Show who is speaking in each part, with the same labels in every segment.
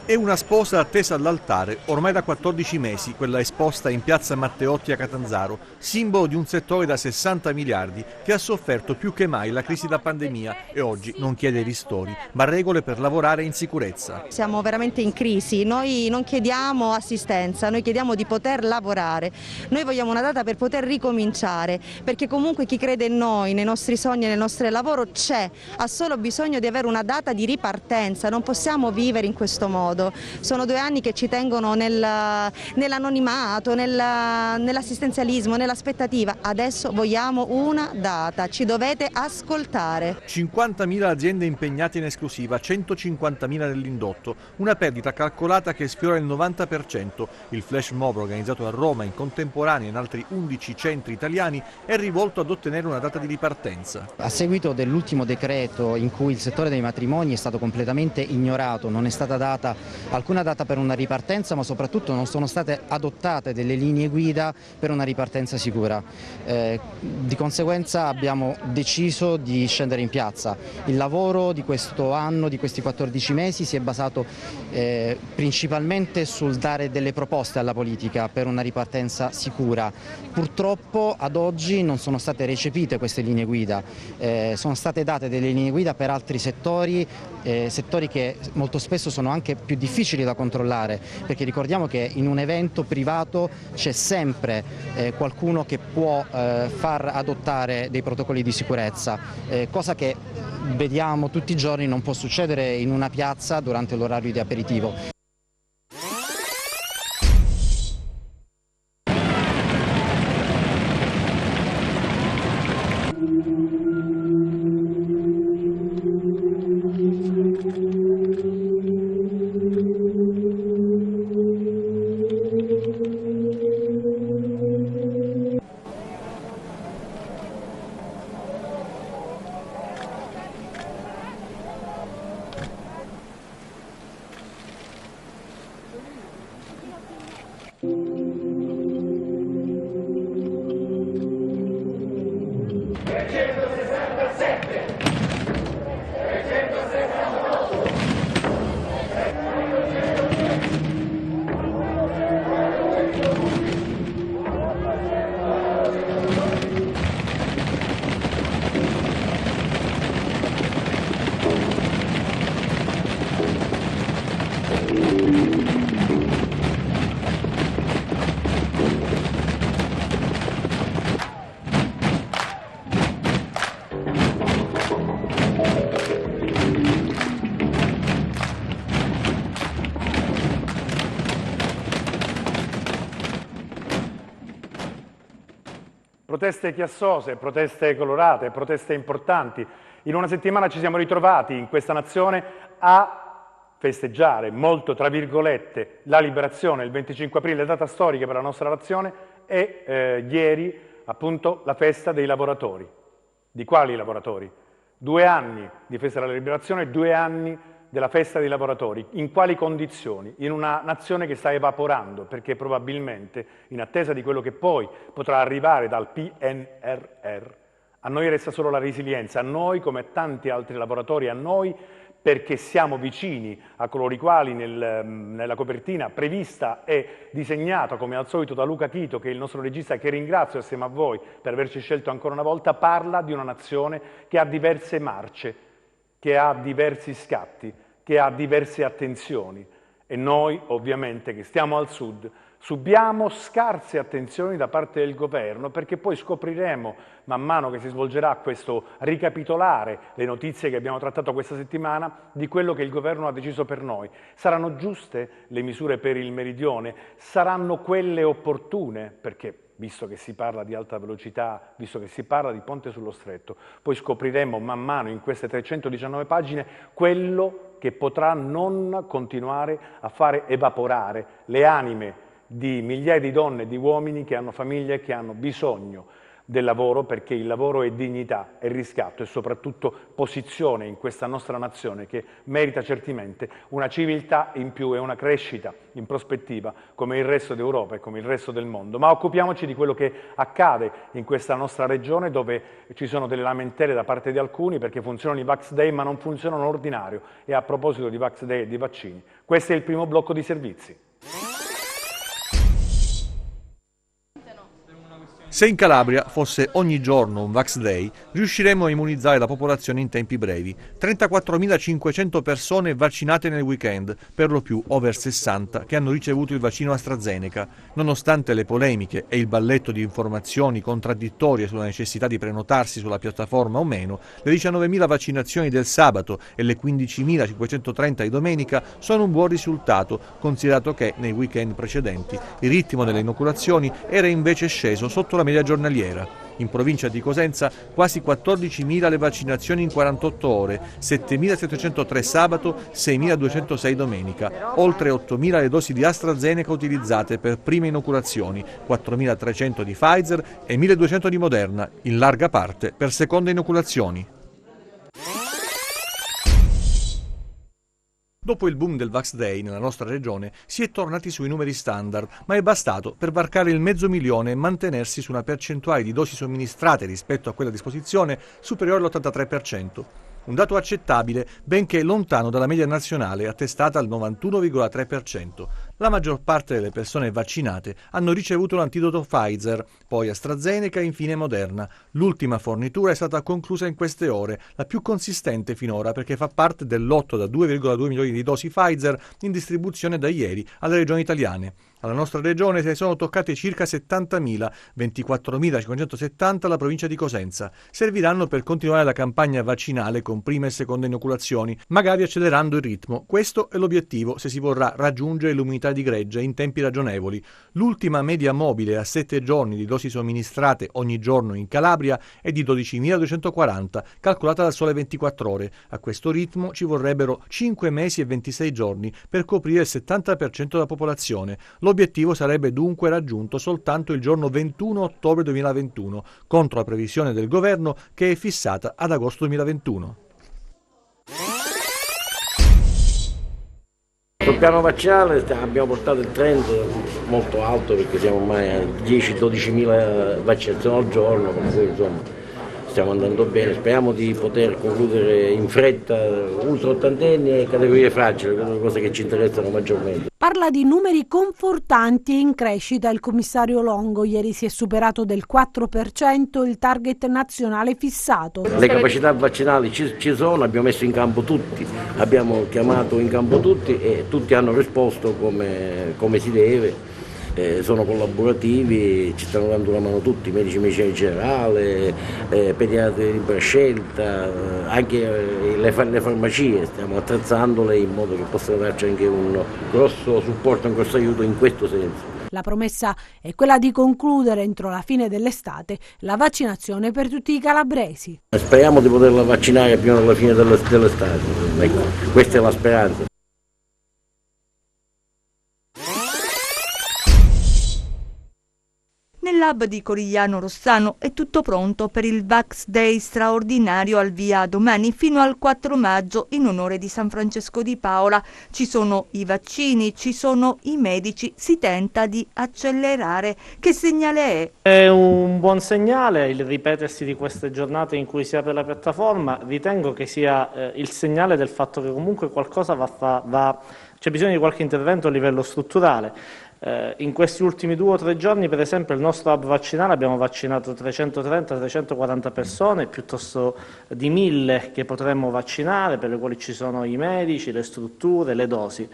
Speaker 1: È una sposa attesa all'altare ormai da 14 mesi, quella esposta in piazza Matteotti a Catanzaro, simbolo di un settore da 60 miliardi che ha sofferto più che mai la crisi da pandemia e oggi non chiede ristori, ma regole per lavorare in sicurezza.
Speaker 2: Siamo veramente in crisi, noi non chiediamo assistenza, noi chiediamo di poter lavorare, noi vogliamo una data per poter ricominciare, perché comunque chi crede in noi, nei nostri sogni e nel nostro lavoro c'è, ha solo bisogno di avere una data di ripartenza, non possiamo vivere in questo modo. Sono 2 anni che ci tengono nell'anonimato, nell'assistenzialismo, nell'aspettativa. Adesso vogliamo una data, ci dovete ascoltare.
Speaker 1: 50.000 aziende impegnate in esclusiva, 150.000 nell'indotto, una perdita calcolata che sfiora il 90%. Il flash mob organizzato a Roma in contemporanea in altri 11 centri italiani è rivolto ad ottenere una data di ripartenza.
Speaker 3: A seguito dell'ultimo decreto in cui il settore dei matrimoni è stato completamente ignorato, non è stata data alcuna data per una ripartenza, ma soprattutto non sono state adottate delle linee guida per una ripartenza sicura. Di conseguenza abbiamo deciso di scendere in piazza. Il lavoro di questo anno, di questi 14 mesi, si è basato principalmente sul dare delle proposte alla politica per una ripartenza sicura. Purtroppo ad oggi non sono state recepite queste linee guida, sono state date delle linee guida per altri settori, settori che molto spesso sono anche più difficili da controllare, perché ricordiamo che in un evento privato c'è sempre qualcuno che può far adottare dei protocolli di sicurezza, cosa che vediamo tutti i giorni non può succedere in una piazza durante l'orario di aperitivo.
Speaker 4: Proteste chiassose, proteste colorate, proteste importanti. In una settimana ci siamo ritrovati in questa nazione a festeggiare molto, tra virgolette, la liberazione, il 25 aprile, data storica per la nostra nazione, e ieri appunto la festa dei lavoratori. Di quali lavoratori? 2 anni di festa della liberazione, 2 anni della festa dei lavoratori. In quali condizioni? In una nazione che sta evaporando, perché probabilmente, in attesa di quello che poi potrà arrivare dal PNRR, a noi resta solo la resilienza, a noi come tanti altri lavoratori, a noi perché siamo vicini a coloro i quali nella copertina prevista e disegnata come al solito da Luca Chito, che è il nostro regista, che ringrazio assieme a voi per averci scelto ancora una volta, parla di una nazione che ha diverse marce, che ha diversi scatti, che ha diverse attenzioni, e noi ovviamente che stiamo al sud subiamo scarse attenzioni da parte del governo, perché poi scopriremo man mano che si svolgerà questo ricapitolare le notizie che abbiamo trattato questa settimana di quello che il governo ha deciso per noi. Saranno giuste le misure per il meridione? Saranno quelle opportune? Perché visto che si parla di alta velocità, visto che si parla di ponte sullo stretto, poi scopriremo man mano in queste 319 pagine quello che potrà non continuare a fare evaporare le anime di migliaia di donne e di uomini che hanno famiglie e che hanno bisogno del lavoro, perché il lavoro è dignità, è riscatto e soprattutto posizione in questa nostra nazione che merita certamente una civiltà in più e una crescita in prospettiva come il resto d'Europa e come il resto del mondo. Ma occupiamoci di quello che accade in questa nostra regione, dove ci sono delle lamentele da parte di alcuni perché funzionano i Vax Day ma non funzionano l'ordinario. E a proposito di Vax Day e di vaccini, questo è il primo blocco di servizi.
Speaker 1: Se in Calabria fosse ogni giorno un Vax Day, riusciremmo a immunizzare la popolazione in tempi brevi. 34.500 persone vaccinate nel weekend, per lo più over 60, che hanno ricevuto il vaccino AstraZeneca. Nonostante le polemiche e il balletto di informazioni contraddittorie sulla necessità di prenotarsi sulla piattaforma o meno, le 19.000 vaccinazioni del sabato e le 15.530 di domenica sono un buon risultato, considerato che nei weekend precedenti il ritmo delle inoculazioni era invece sceso sotto la media giornaliera. In provincia di Cosenza quasi 14.000 le vaccinazioni in 48 ore, 7.703 sabato, 6.206 domenica, oltre 8.000 le dosi di AstraZeneca utilizzate per prime inoculazioni, 4.300 di Pfizer e 1.200 di Moderna, in larga parte per seconde inoculazioni. Dopo il boom del Vax Day nella nostra regione si è tornati sui numeri standard, ma è bastato per varcare il 500.000 e mantenersi su una percentuale di dosi somministrate rispetto a quella a disposizione superiore all'83%. Un dato accettabile, benché lontano dalla media nazionale attestata al 91,3%. La maggior parte delle persone vaccinate hanno ricevuto l'antidoto Pfizer, poi AstraZeneca e infine Moderna. L'ultima fornitura è stata conclusa in queste ore, la più consistente finora perché fa parte del lotto da 2,2 milioni di dosi Pfizer in distribuzione da ieri alle regioni italiane. Alla nostra regione se ne sono toccate circa 70.000, 24.570 alla provincia di Cosenza. Serviranno per continuare la campagna vaccinale con prime e seconde inoculazioni, magari accelerando il ritmo. Questo è l'obiettivo se si vorrà raggiungere l'immunità di gregge in tempi ragionevoli. L'ultima media mobile a 7 giorni di dosi somministrate ogni giorno in Calabria è di 12.240, calcolata da sole 24 ore. A questo ritmo ci vorrebbero 5 mesi e 26 giorni per coprire il 70% della popolazione. L'obiettivo sarebbe dunque raggiunto soltanto il giorno 21 ottobre 2021, contro la previsione del governo che è fissata ad agosto 2021.
Speaker 5: Sul piano vaccinale abbiamo portato il trend molto alto perché siamo ormai a 10-12.000 vaccinazioni al giorno, per cui insomma stiamo andando bene, speriamo di poter concludere in fretta ultra ottantenni e categorie fragili, che sono le cose che ci interessano maggiormente.
Speaker 6: Parla di numeri confortanti e in crescita il commissario Longo. Ieri si è superato del 4% il target nazionale fissato.
Speaker 5: Le capacità vaccinali ci sono, abbiamo messo in campo tutti, abbiamo chiamato in campo tutti e tutti hanno risposto come si deve. Sono collaborativi, ci stanno dando una mano tutti, medici medicina generale, pediatri di libera scelta, anche le farmacie, stiamo attrezzandole in modo che possano darci anche un grosso supporto, un grosso aiuto in questo senso.
Speaker 6: La promessa è quella di concludere entro la fine dell'estate la vaccinazione per tutti i calabresi.
Speaker 5: Speriamo di poterla vaccinare prima della fine dell'estate, ecco, questa è la speranza.
Speaker 7: Nell'hub di Corigliano Rossano è tutto pronto per il Vax Day straordinario al via domani fino al 4 maggio in onore di San Francesco di Paola. Ci sono i vaccini, ci sono i medici, si tenta di accelerare. Che segnale è?
Speaker 8: È un buon segnale il ripetersi di queste giornate in cui si apre la piattaforma. Ritengo che sia il segnale del fatto che comunque qualcosa c'è bisogno di qualche intervento a livello strutturale. In questi ultimi 2 o 3 giorni, per esempio, il nostro hub vaccinale abbiamo vaccinato 330-340 persone, piuttosto di 1.000 che potremmo vaccinare, per le quali ci sono i medici, le strutture, le dosi.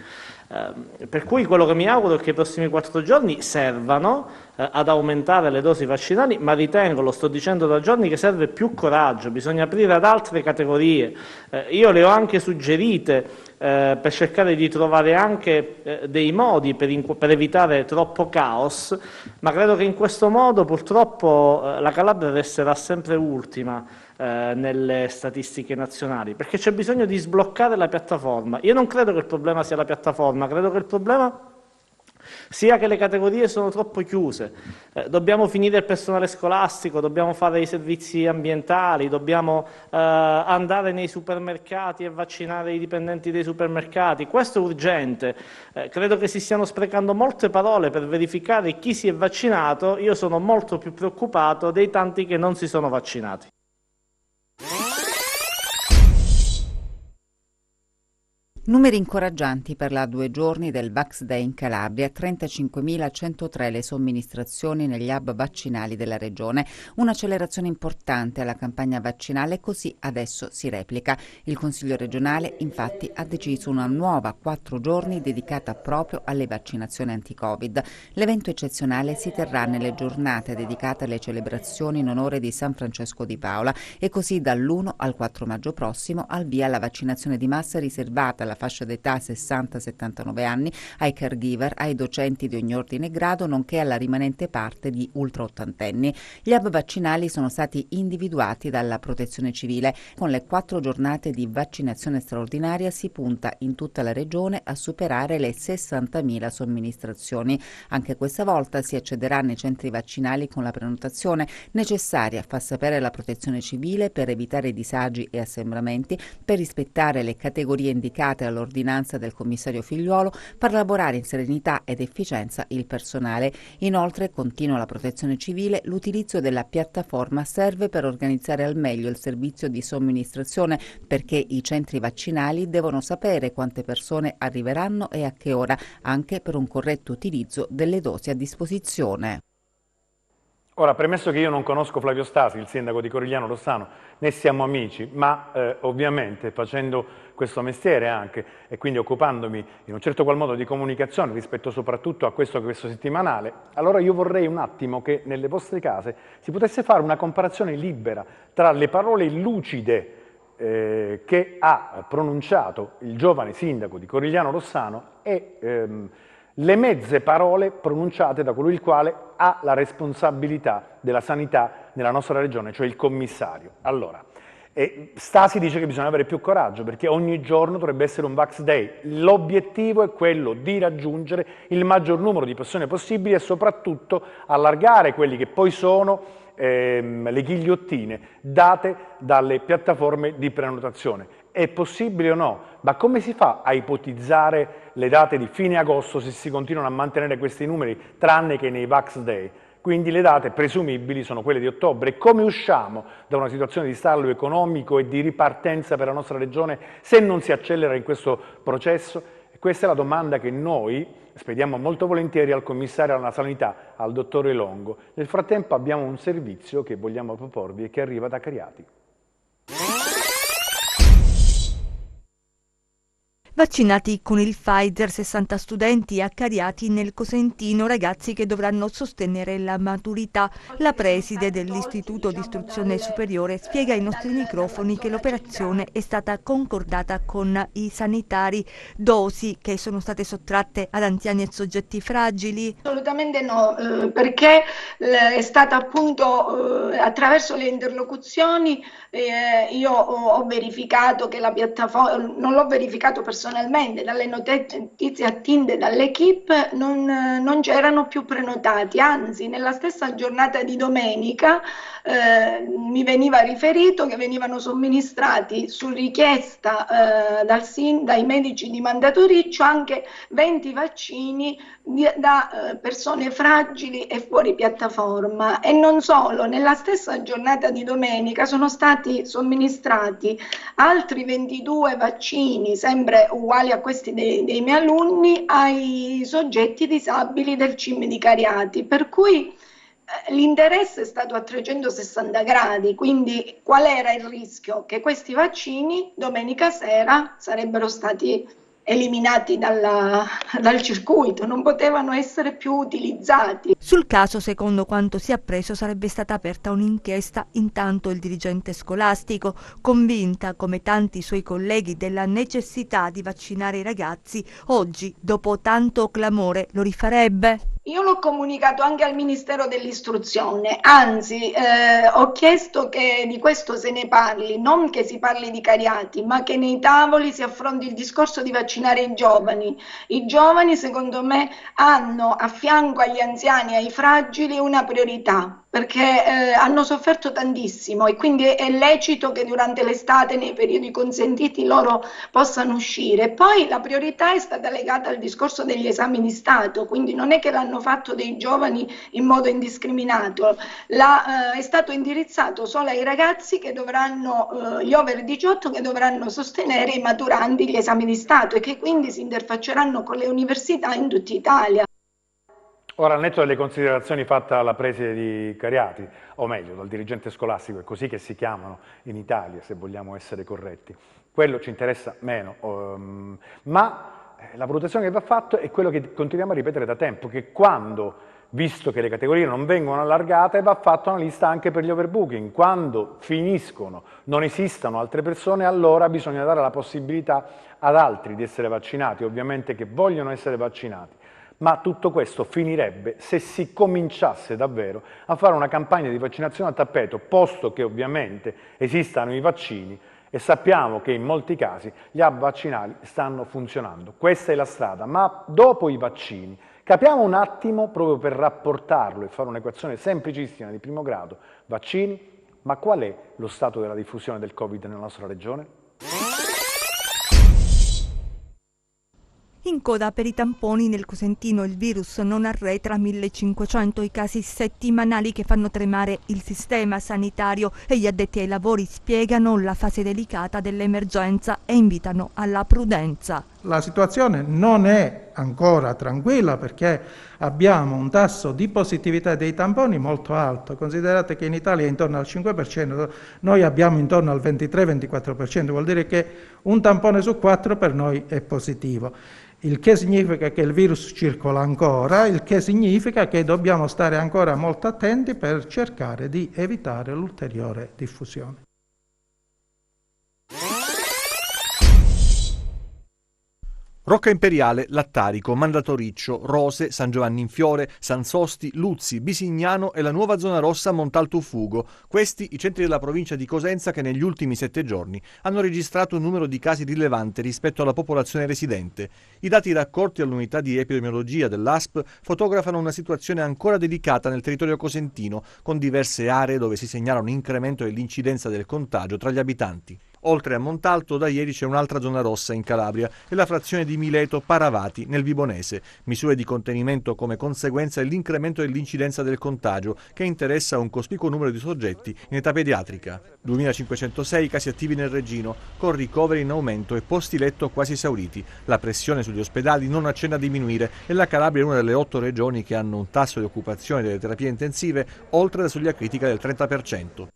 Speaker 8: Per cui quello che mi auguro è che i prossimi 4 giorni servano ad aumentare le dosi vaccinali, ma ritengo, lo sto dicendo da giorni, che serve più coraggio, bisogna aprire ad altre categorie. Io le ho anche suggerite per cercare di trovare anche dei modi per evitare troppo caos, ma credo che in questo modo purtroppo la Calabria resterà sempre ultima nelle statistiche nazionali, perché c'è bisogno di sbloccare la piattaforma. Io non credo che il problema sia la piattaforma, credo che il problema sia che le categorie sono troppo chiuse. Dobbiamo finire il personale scolastico, dobbiamo fare i servizi ambientali, dobbiamo andare nei supermercati e vaccinare i dipendenti dei supermercati. Questo è urgente. Credo che si stiano sprecando molte parole per verificare chi si è vaccinato. Io sono molto più preoccupato dei tanti che non si sono vaccinati.
Speaker 9: Numeri incoraggianti per la 2 giorni del Vax Day in Calabria, 35.103 le somministrazioni negli hub vaccinali della regione, un'accelerazione importante alla campagna vaccinale e così adesso si replica. Il Consiglio regionale infatti ha deciso una nuova 4 giorni dedicata proprio alle vaccinazioni anti-Covid. L'evento eccezionale si terrà nelle giornate dedicate alle celebrazioni in onore di San Francesco di Paola e così dall'1 al 4 maggio prossimo al via la vaccinazione di massa riservata alla fascia d'età 60-79 anni, ai caregiver, ai docenti di ogni ordine e grado, nonché alla rimanente parte di ultraottantenni. Gli hub vaccinali sono stati individuati dalla Protezione Civile. Con le 4 giornate di vaccinazione straordinaria si punta in tutta la regione a superare le 60.000 somministrazioni. Anche questa volta si accederà nei centri vaccinali con la prenotazione necessaria, fa sapere la Protezione Civile, per evitare disagi e assembramenti, per rispettare le categorie indicate all'ordinanza del commissario Figliuolo, per lavorare in serenità ed efficienza il personale. Inoltre, continua la Protezione Civile, l'utilizzo della piattaforma serve per organizzare al meglio il servizio di somministrazione, perché i centri vaccinali devono sapere quante persone arriveranno e a che ora, anche per un corretto utilizzo delle dosi a disposizione.
Speaker 4: Ora, premesso che io non conosco Flavio Stasi, il sindaco di Corigliano Rossano, né siamo amici, ma ovviamente facendo questo mestiere anche e quindi occupandomi in un certo qual modo di comunicazione rispetto soprattutto a questo settimanale, allora io vorrei un attimo che nelle vostre case si potesse fare una comparazione libera tra le parole lucide che ha pronunciato il giovane sindaco di Corigliano Rossano e le mezze parole pronunciate da colui il quale ha la responsabilità della sanità nella nostra regione, cioè il commissario. Allora, Stasi dice che bisogna avere più coraggio perché ogni giorno dovrebbe essere un Vax Day. L'obiettivo è quello di raggiungere il maggior numero di persone possibili e soprattutto allargare quelli che poi sono le ghigliottine date dalle piattaforme di prenotazione. È possibile o no? Ma come si fa a ipotizzare le date di fine agosto se si continuano a mantenere questi numeri, tranne che nei Vax Day? Quindi le date presumibili sono quelle di ottobre. Come usciamo da una situazione di stallo economico e di ripartenza per la nostra regione se non si accelera in questo processo? E questa è la domanda che noi spediamo molto volentieri al commissario alla sanità, al dottore Longo. Nel frattempo abbiamo un servizio che vogliamo proporvi e che arriva da Cariati.
Speaker 7: Vaccinati con il Pfizer 60 studenti a Cariati nel Cosentino, ragazzi che dovranno sostenere la maturità. La preside dell'Istituto di Istruzione Superiore spiega ai nostri microfoni che l'operazione è stata concordata con i sanitari. Dosi che sono state sottratte ad anziani e soggetti fragili?
Speaker 10: Assolutamente no, perché è stata appunto attraverso le interlocuzioni io ho verificato che la piattaforma, non l'ho verificato personalmente, dalle notizie attinte dall'equipe non c'erano più prenotati, anzi nella stessa giornata di domenica mi veniva riferito che venivano somministrati su richiesta dai medici di Mandatoriccio anche 20 vaccini da persone fragili e fuori piattaforma. E non solo, nella stessa giornata di domenica sono stati somministrati altri 22 vaccini, sempre uguali a questi dei miei alunni, ai soggetti disabili del CIM di Cariati, per cui l'interesse è stato a 360 gradi, quindi qual era il rischio? Che questi vaccini domenica sera sarebbero stati eliminati dal circuito, non potevano essere più utilizzati.
Speaker 7: Sul caso, secondo quanto si è appreso, sarebbe stata aperta un'inchiesta. Intanto il dirigente scolastico, convinta come tanti suoi colleghi della necessità di vaccinare i ragazzi, oggi, dopo tanto clamore, lo rifarebbe.
Speaker 10: Io l'ho comunicato anche al Ministero dell'Istruzione, anzi ho chiesto che di questo se ne parli, non che si parli di Cariati, ma che nei tavoli si affronti il discorso di vaccinare i giovani. I giovani, secondo me, hanno a fianco agli anziani e ai fragili una priorità, perché hanno sofferto tantissimo e quindi è lecito che durante l'estate, nei periodi consentiti, loro possano uscire. Poi la priorità è stata legata al discorso degli esami di Stato, quindi non è che l'hanno fatto dei giovani in modo indiscriminato, è stato indirizzato solo ai ragazzi che dovranno, gli over 18, che dovranno sostenere i maturanti gli esami di Stato e che quindi si interfacceranno con le università in tutta Italia.
Speaker 4: Ora, al netto delle considerazioni fatte alla preside di Cariati, o meglio, dal dirigente scolastico, è così che si chiamano in Italia, se vogliamo essere corretti, quello ci interessa meno, ma la valutazione che va fatta è quello che continuiamo a ripetere da tempo, che quando, visto che le categorie non vengono allargate, va fatta una lista anche per gli overbooking. Quando finiscono, non esistono altre persone, allora bisogna dare la possibilità ad altri di essere vaccinati, ovviamente che vogliono essere vaccinati. Ma tutto questo finirebbe se si cominciasse davvero a fare una campagna di vaccinazione a tappeto, posto che ovviamente esistano i vaccini e sappiamo che in molti casi gli hub vaccinali stanno funzionando. Questa è la strada, ma dopo i vaccini capiamo un attimo, proprio per rapportarlo e fare un'equazione semplicissima di primo grado, vaccini, ma qual è lo stato della diffusione del Covid nella nostra regione?
Speaker 7: In coda per i tamponi nel Cosentino il virus non arretra, 1500 i casi settimanali che fanno tremare il sistema sanitario e gli addetti ai lavori spiegano la fase delicata dell'emergenza e invitano alla prudenza.
Speaker 11: La situazione non è ancora tranquilla perché abbiamo un tasso di positività dei tamponi molto alto. Considerate che in Italia è intorno al 5%, noi abbiamo intorno al 23-24%, vuol dire che un tampone su 4 per noi è positivo. Il che significa che il virus circola ancora, il che significa che dobbiamo stare ancora molto attenti per cercare di evitare l'ulteriore diffusione.
Speaker 1: Rocca Imperiale, Lattarico, Mandatoriccio, Rose, San Giovanni in Fiore, San Sosti, Luzzi, Bisignano e la nuova zona rossa Montalto-Fugo. Questi i centri della provincia di Cosenza che negli ultimi 7 giorni hanno registrato un numero di casi rilevante rispetto alla popolazione residente. I dati raccolti all'unità di epidemiologia dell'ASP fotografano una situazione ancora delicata nel territorio cosentino, con diverse aree dove si segnala un incremento dell'incidenza del contagio tra gli abitanti. Oltre a Montalto, da ieri c'è un'altra zona rossa in Calabria e la frazione di Mileto-Paravati nel Vibonese. Misure di contenimento come conseguenza dell'incremento dell'incidenza del contagio che interessa un cospicuo numero di soggetti in età pediatrica. 2506 casi attivi nel Reggino, con ricoveri in aumento e posti letto quasi esauriti. La pressione sugli ospedali non accenna a diminuire e la Calabria è una delle 8 regioni che hanno un tasso di occupazione delle terapie intensive oltre la soglia critica del 30%.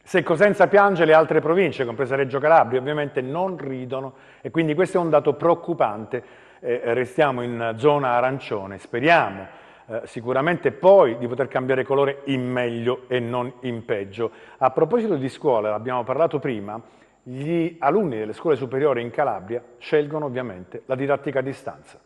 Speaker 4: Se Cosenza piange, le altre province, compresa Reggio Calabria, ovviamente non ridono e quindi questo è un dato preoccupante. Restiamo in zona arancione, speriamo sicuramente poi di poter cambiare colore in meglio e non in peggio. A proposito di scuole, abbiamo parlato prima, gli alunni delle scuole superiori in Calabria scelgono ovviamente la didattica a distanza.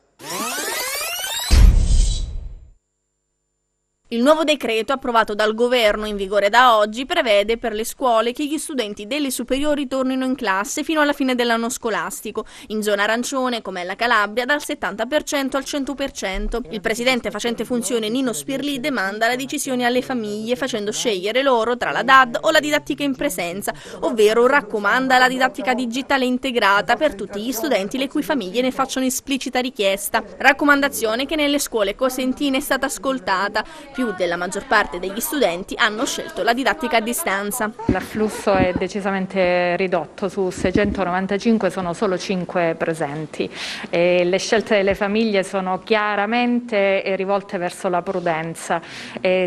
Speaker 12: Il nuovo decreto approvato dal governo in vigore da oggi prevede per le scuole che gli studenti delle superiori tornino in classe fino alla fine dell'anno scolastico, in zona arancione come la Calabria dal 70% al 100%. Il presidente facente funzione Nino Spirlì demanda la decisione alle famiglie facendo scegliere loro tra la DAD o la didattica in presenza, ovvero raccomanda la didattica digitale integrata per tutti gli studenti le cui famiglie ne facciano esplicita richiesta. Raccomandazione che nelle scuole cosentine è stata ascoltata. Più della maggior parte degli studenti hanno scelto la didattica a distanza.
Speaker 13: L'afflusso è decisamente ridotto, su 695 sono solo 5 presenti. E le scelte delle famiglie sono chiaramente rivolte verso la prudenza,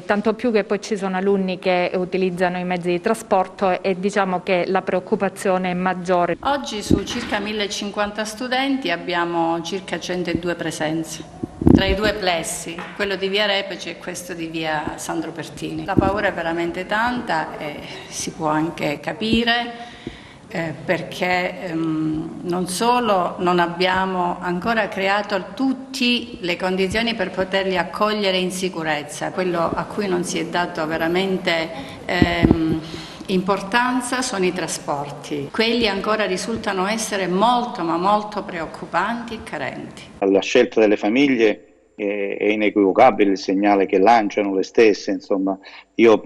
Speaker 13: tanto più che poi ci sono alunni che utilizzano i mezzi di trasporto e diciamo che la preoccupazione è maggiore.
Speaker 14: Oggi su circa 1050 studenti abbiamo circa 102 presenze. Tra i due plessi, quello di via Repece e questo di via Sandro Pertini. La paura è veramente tanta e si può anche capire. perché non solo non abbiamo ancora creato tutte le condizioni per poterli accogliere in sicurezza, quello a cui non si è dato veramente importanza sono i trasporti. Quelli ancora risultano essere molto ma molto preoccupanti e carenti.
Speaker 15: La scelta delle famiglie è inequivocabile il segnale che lanciano le stesse, insomma, io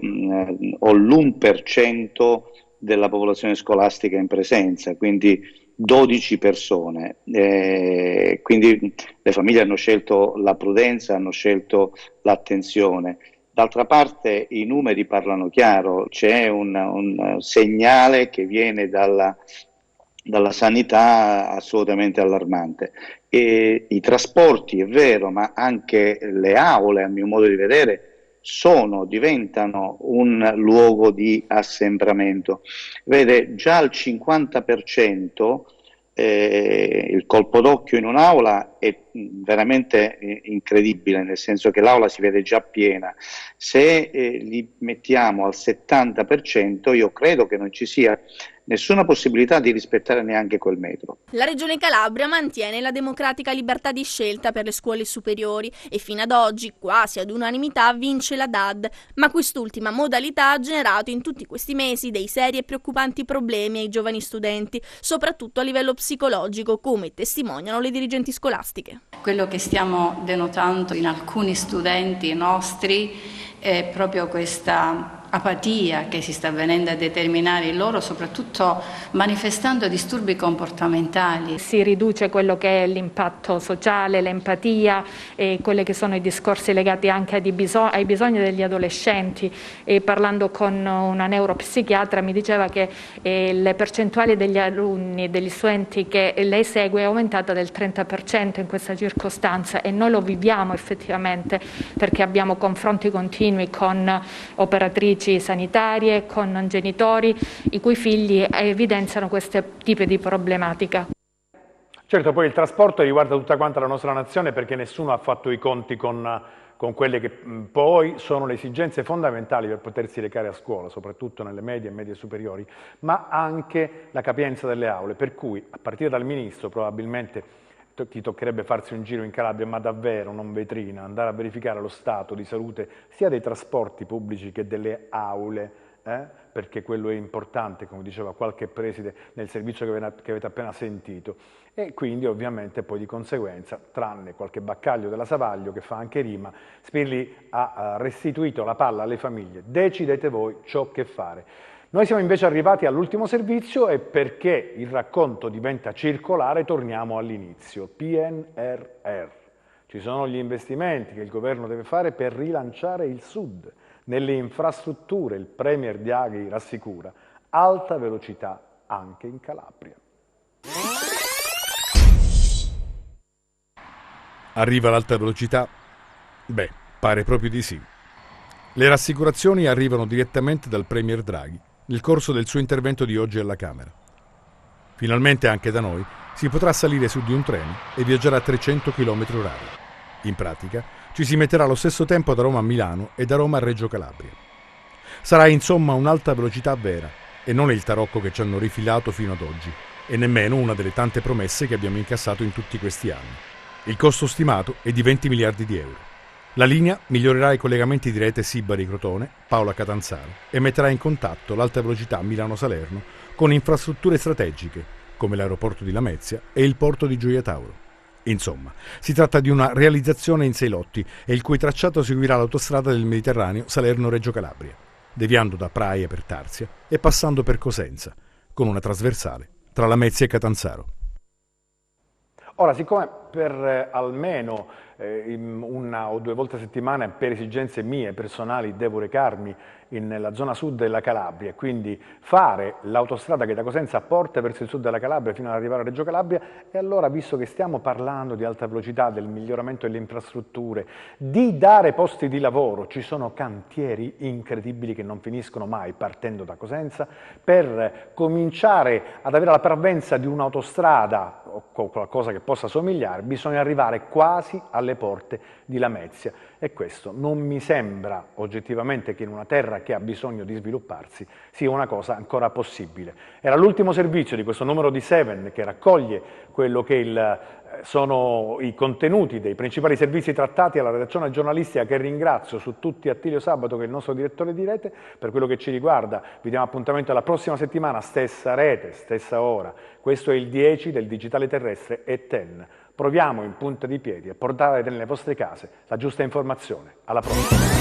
Speaker 15: ho l'1% della popolazione scolastica in presenza, quindi 12 persone, quindi le famiglie hanno scelto la prudenza, hanno scelto l'attenzione. D'altra parte i numeri parlano chiaro, c'è un segnale che viene dalla sanità assolutamente allarmante. E i trasporti, è vero, ma anche le aule, a mio modo di vedere, diventano un luogo di assembramento. Vede, già al 50% il colpo d'occhio in un'aula è veramente incredibile, nel senso che l'aula si vede già piena. Se li mettiamo al 70%, io credo che non ci sia nessuna possibilità di rispettare neanche quel metro.
Speaker 12: La Regione Calabria mantiene la democratica libertà di scelta per le scuole superiori e fino ad oggi, quasi ad unanimità, vince la DAD, ma quest'ultima modalità ha generato in tutti questi mesi dei seri e preoccupanti problemi ai giovani studenti, soprattutto a livello psicologico, come testimoniano le dirigenti scolastiche.
Speaker 14: Quello che stiamo denotando in alcuni studenti nostri è proprio questa apatia che si sta venendo a determinare in loro, soprattutto manifestando disturbi comportamentali.
Speaker 13: Si riduce quello che è l'impatto sociale, l'empatia e quelli che sono i discorsi legati anche ai bisogni degli adolescenti. E parlando con una neuropsichiatra mi diceva che le percentuali degli alunni, degli studenti che lei segue è aumentata del 30% in questa circostanza e noi lo viviamo effettivamente perché abbiamo confronti continui con operatrici sanitarie, con genitori i cui figli evidenziano questo tipo di problematica.
Speaker 4: Certo, poi il trasporto riguarda tutta quanta la nostra nazione perché nessuno ha fatto i conti con quelle che poi sono le esigenze fondamentali per potersi recare a scuola, soprattutto nelle medie e medie superiori, ma anche la capienza delle aule, per cui a partire dal Ministro probabilmente ti toccherebbe farsi un giro in Calabria, ma davvero non vetrina, andare a verificare lo stato di salute sia dei trasporti pubblici che delle aule, perché quello è importante, come diceva qualche preside nel servizio che avete appena sentito, e quindi ovviamente poi di conseguenza, tranne qualche baccaglio della Savaglio che fa anche rima, Spirli ha restituito la palla alle famiglie, decidete voi ciò che fare. Noi siamo invece arrivati all'ultimo servizio e perché il racconto diventa circolare torniamo all'inizio. PNRR. Ci sono gli investimenti che il governo deve fare per rilanciare il Sud. Nelle infrastrutture il Premier Draghi rassicura alta velocità anche in Calabria.
Speaker 16: Arriva l'alta velocità? Beh, pare proprio di sì. Le rassicurazioni arrivano direttamente dal Premier Draghi nel corso del suo intervento di oggi alla Camera. Finalmente anche da noi si potrà salire su di un treno e viaggiare a 300 km/h. In pratica ci si metterà allo stesso tempo da Roma a Milano e da Roma a Reggio Calabria. Sarà insomma un'alta velocità vera e non il tarocco che ci hanno rifilato fino ad oggi e nemmeno una delle tante promesse che abbiamo incassato in tutti questi anni. Il costo stimato è di 20 miliardi di euro. La linea migliorerà i collegamenti di rete Sibari-Crotone, Paola-Catanzaro e metterà in contatto l'alta velocità Milano-Salerno con infrastrutture strategiche come l'aeroporto di Lamezia e il porto di Gioia Tauro. Insomma, si tratta di una realizzazione in 6 lotti e il cui tracciato seguirà l'autostrada del Mediterraneo Salerno-Reggio Calabria, deviando da Praia per Tarzia e passando per Cosenza, con una trasversale tra Lamezia e Catanzaro.
Speaker 4: Ora, siccome per almeno una o due volte a settimana per esigenze mie personali devo recarmi nella zona sud della Calabria e quindi fare l'autostrada che da Cosenza porta verso il sud della Calabria fino ad arrivare a Reggio Calabria, e allora, visto che stiamo parlando di alta velocità, del miglioramento delle infrastrutture, di dare posti di lavoro, ci sono cantieri incredibili che non finiscono mai partendo da Cosenza per cominciare ad avere la parvenza di un'autostrada o qualcosa che possa somigliare, bisogna arrivare quasi alle porte di Lamezia, e questo non mi sembra oggettivamente che in una terra che ha bisogno di svilupparsi sia una cosa ancora possibile. Era l'ultimo servizio di questo numero di Seven che raccoglie quello che sono i contenuti dei principali servizi trattati alla redazione giornalistica, che ringrazio su tutti Attilio Sabato, che è il nostro direttore di rete. Per quello che ci riguarda vi diamo appuntamento alla prossima settimana, stessa rete, stessa ora. Questo è il 10 del digitale terrestre e TEN. Proviamo in punta di piedi a portare nelle vostre case la giusta informazione. Alla prossima.